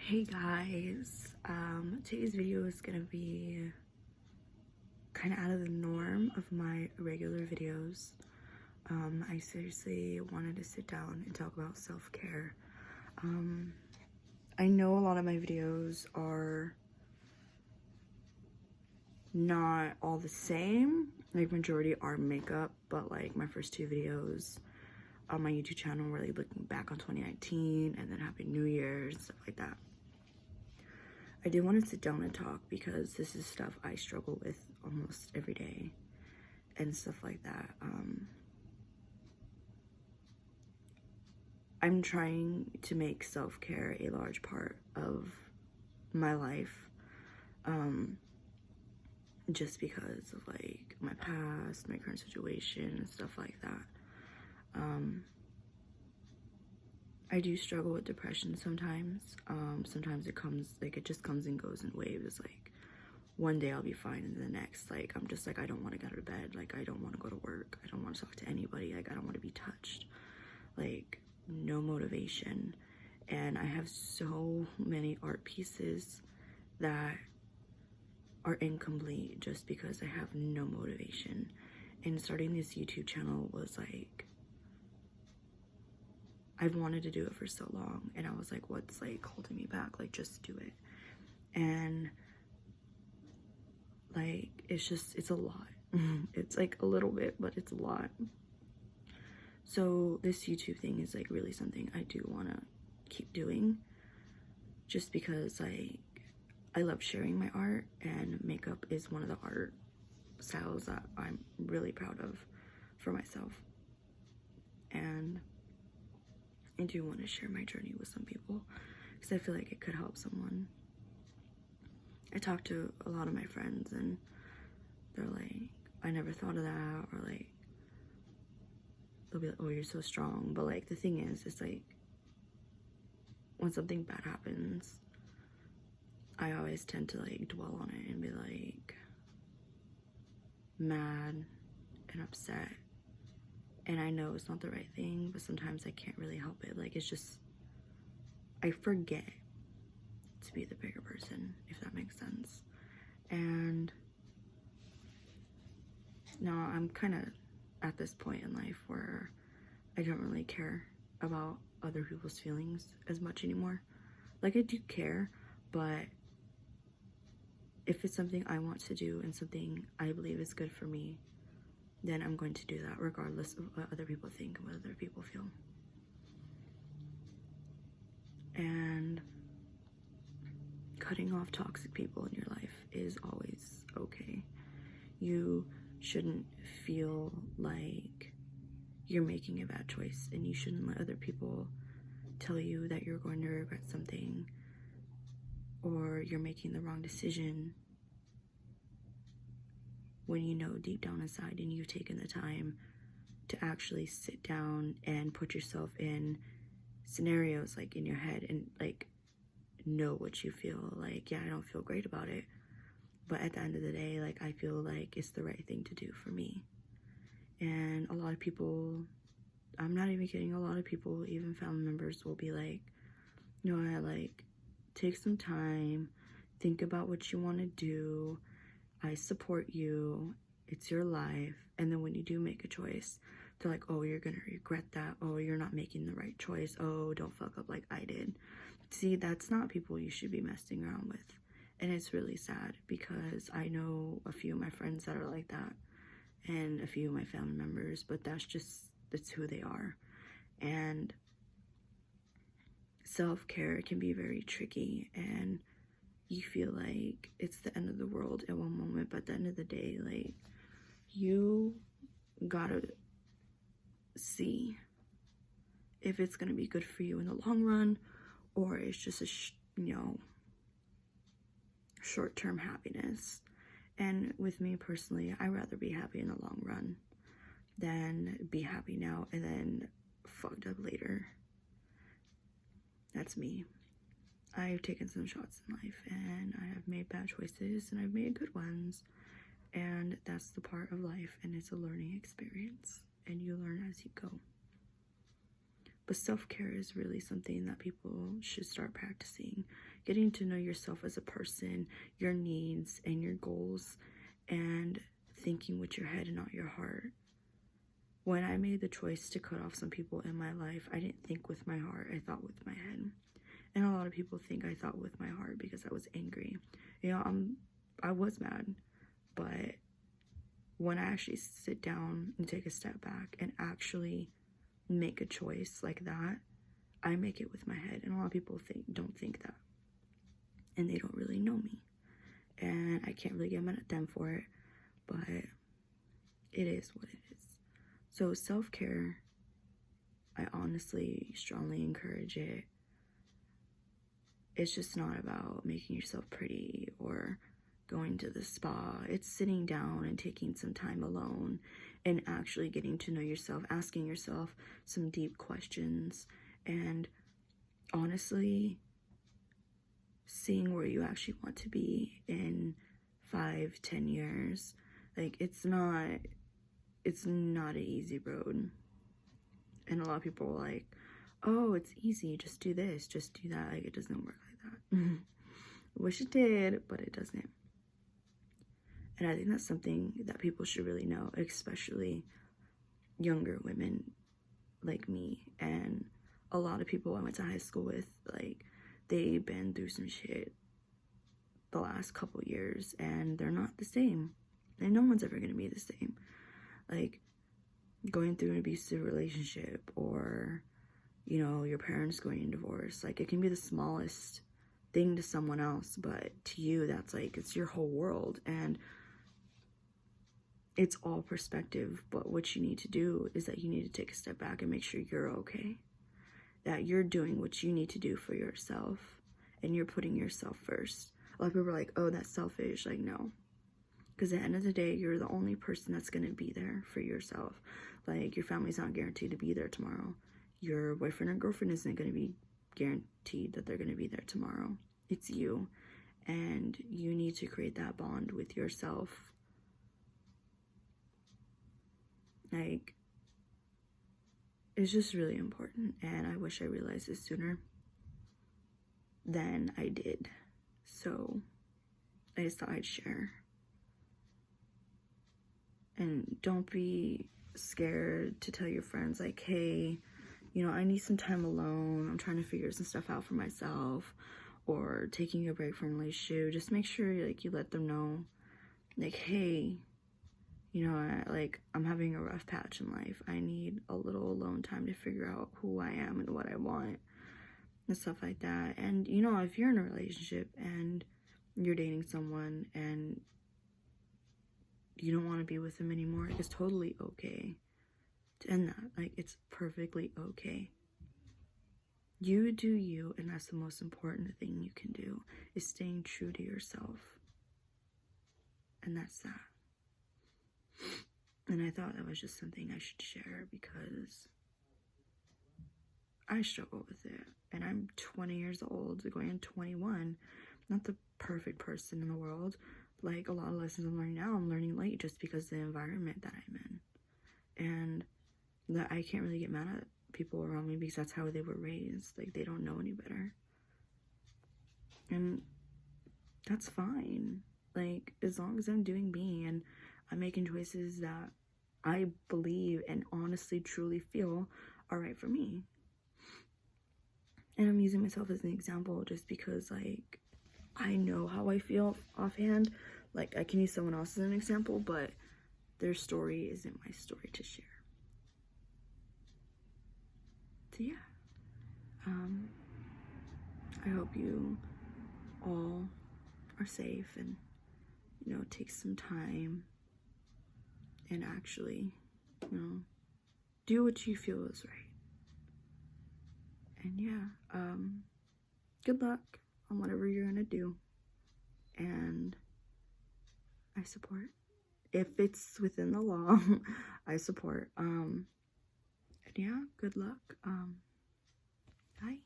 Hey guys, today's video is gonna be kind of out of the norm of my regular videos. I seriously wanted to sit down and talk about self-care. I know a lot of my videos are not all the same, like majority are makeup, but like my first two videos on my YouTube channel were like looking back on 2019 and then Happy New Year and stuff like that. I did want to sit down and talk because this is stuff I struggle with almost every day and stuff like that. I'm trying to make self-care a large part of my life, just because of like my past, my current situation and stuff like that. I do struggle with depression sometimes. Sometimes it just comes and goes in waves. Like one day I'll be fine and the next, like I'm just like, I don't want to get out of bed. Like I don't want to go to work. I don't want to talk to anybody. Like I don't want to be touched. Like no motivation. And I have so many art pieces that are incomplete just because I have no motivation. And starting this YouTube channel was like, I've wanted to do it for so long, and I was like, what's like holding me back? Like just do it. And like it's a lot. It's like a little bit, but it's a lot. So this YouTube thing is like really something I do want to keep doing, just because like I love sharing my art, and makeup is one of the art styles that I'm really proud of for myself. And I do want to share my journey with some people because I feel like it could help someone. I talk to a lot of my friends and they're like, I never thought of that, or like they'll be like, oh, you're so strong. But like the thing is, it's like when something bad happens, I always tend to like dwell on it and be like mad and upset. And I know it's not the right thing, but sometimes I can't really help it. Like it's just, I forget to be the bigger person, if that makes sense. And now I'm kind of at this point in life where I don't really care about other people's feelings as much anymore. Like I do care, but if it's something I want to do and something I believe is good for me, then I'm going to do that regardless of what other people think and what other people feel. And cutting off toxic people in your life is always okay. You shouldn't feel like you're making a bad choice, and you shouldn't let other people tell you that you're going to regret something or you're making the wrong decision when you know deep down inside and you've taken the time to actually sit down and put yourself in scenarios like in your head and like know what you feel. Like, yeah, I don't feel great about it, but at the end of the day, like I feel like it's the right thing to do for me. And a lot of people, I'm not even kidding, a lot of people, even family members, will be like, no, I like take some time, think about what you want to do, I support you, it's your life. And then when you do make a choice, they're like, oh, you're gonna regret that, oh, you're not making the right choice, oh, don't fuck up like I did. See, that's not people you should be messing around with. And it's really sad because I know a few of my friends that are like that and a few of my family members, but that's who they are. And self-care can be very tricky, and you feel like it's the end of the world at one moment, but at the end of the day, like you gotta see if it's gonna be good for you in the long run, or it's just a short-term happiness. And with me personally, I'd rather be happy in the long run than be happy now and then fucked up later. That's me. I've taken some shots in life, and I have made bad choices, and I've made good ones, and that's the part of life, and it's a learning experience, and you learn as you go. But self-care is really something that people should start practicing. getting to know yourself as a person, your needs and your goals, and thinking with your head and not your heart. When I made the choice to cut off some people in my life, I didn't think with my heart, I thought with my head. And a lot of people think I thought with my heart because I was angry. You know, I was mad, but when I actually sit down and take a step back and actually make a choice like that, I make it with my head. And a lot of people don't think that, and they don't really know me, and I can't really get mad at them for it, but it is what it is. So self-care, I honestly strongly encourage it. It's just not about making yourself pretty or going to the spa. It's sitting down and taking some time alone and actually getting to know yourself, asking yourself some deep questions, and honestly seeing where you actually want to be in 5-10 years. Like, it's not an easy road. And a lot of people are like, oh, it's easy, just do this, just do that. Like, it doesn't work like that. Wish it did, but it doesn't. And I think that's something that people should really know, especially younger women like me and a lot of people I went to high school with. Like, they've been through some shit the last couple years, and they're not the same. And no one's ever going to be the same. Like, going through an abusive relationship, or, you know, your parents going in divorce. Like, it can be the smallest thing to someone else, but to you, that's like, it's your whole world. And it's all perspective. But what you need to do is that you need to take a step back and make sure you're okay. That you're doing what you need to do for yourself, and you're putting yourself first. A lot of people are like, oh, that's selfish. Like, no. Because at the end of the day, you're the only person that's going to be there for yourself. Like, your family's not guaranteed to be there tomorrow. Your boyfriend or girlfriend isn't going to be guaranteed that they're going to be there tomorrow. It's you. And you need to create that bond with yourself. Like, it's just really important. And I wish I realized this sooner than I did. So I just thought I'd share. And don't be scared to tell your friends, like, hey, you know, I need some time alone. I'm trying to figure some stuff out for myself. Or taking a break from a relationship. Just make sure, like, you let them know, like, hey, you know, I'm having a rough patch in life. I need a little alone time to figure out who I am and what I want and stuff like that. And, you know, if you're in a relationship and you're dating someone and you don't want to be with them anymore, it's totally okay to end that. Like, it's perfectly okay. You do you, and that's the most important thing you can do, is staying true to yourself. And that's that. And I thought that was just something I should share because I struggle with it. And I'm 20 years old, going on 21. Not the perfect person in the world. Like, a lot of lessons I'm learning now, I'm learning late just because of the environment that I'm in. And that I can't really get mad at people around me because that's how they were raised. Like, they don't know any better. And that's fine. Like, as long as I'm doing me and I'm making choices that I believe and honestly, truly feel are right for me. And I'm using myself as an example just because, like, I know how I feel offhand. Like, I can use someone else as an example, but their story isn't my story to share. So yeah, I hope you all are safe and, you know, take some time and actually, you know, do what you feel is right. And yeah, good luck on whatever you're gonna do. And I support. If it's within the law, I support. And yeah, good luck. Bye.